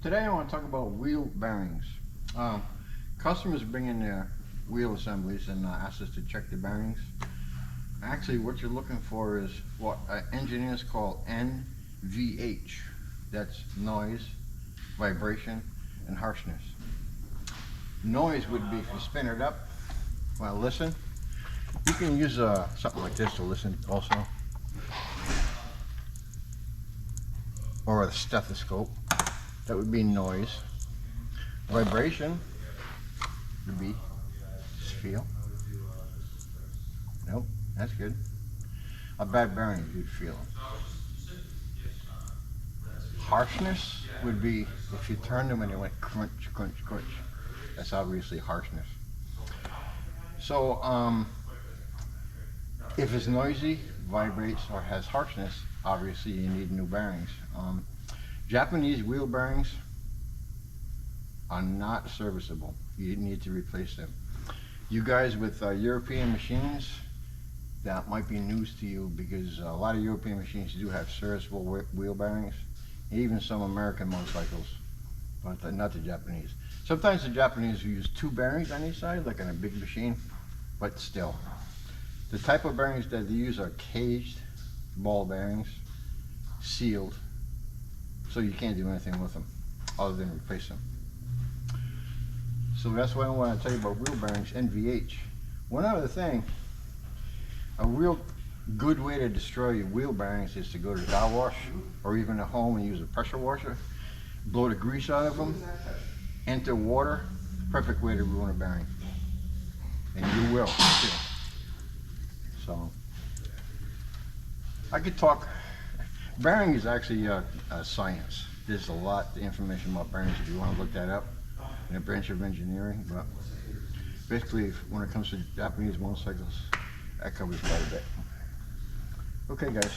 Today I want to talk about wheel bearings. Customers bring in their wheel assemblies and ask us to check the bearings. Actually, what you're looking for is what engineers call NVH. That's noise, vibration, and harshness. Noise would be if you spin it up. Well, listen. You can use something like this to listen also, or a stethoscope. That would be noise. Vibration would be just feel. Nope, that's good. A bad bearing, you'd feel it. Harshness would be if you turned them and they went crunch, crunch, crunch. That's obviously harshness. So, if it's noisy, vibrates, or has harshness, obviously you need new bearings. Japanese wheel bearings are not serviceable. You need to replace them. You guys with European machines, that might be news to you because a lot of European machines do have serviceable wheel bearings, even some American motorcycles, but not the Japanese. Sometimes the Japanese use two bearings on each side, like on a big machine, but still. The type of bearings that they use are caged ball bearings, sealed, so you can't do anything with them other than replace them. So that's why I want to tell you about wheel bearings, NVH. One other thing, a real good way to destroy your wheel bearings is to go to the car wash or even at home and use a pressure washer, blow the grease out of them, enter water. Perfect way to ruin a bearing, and you will too. So I could talk. Bearing is actually a science. There's a lot of information about bearings if you want to look that up in a branch of engineering, but basically when it comes to Japanese motorcycles, that covers quite a bit. Okay guys.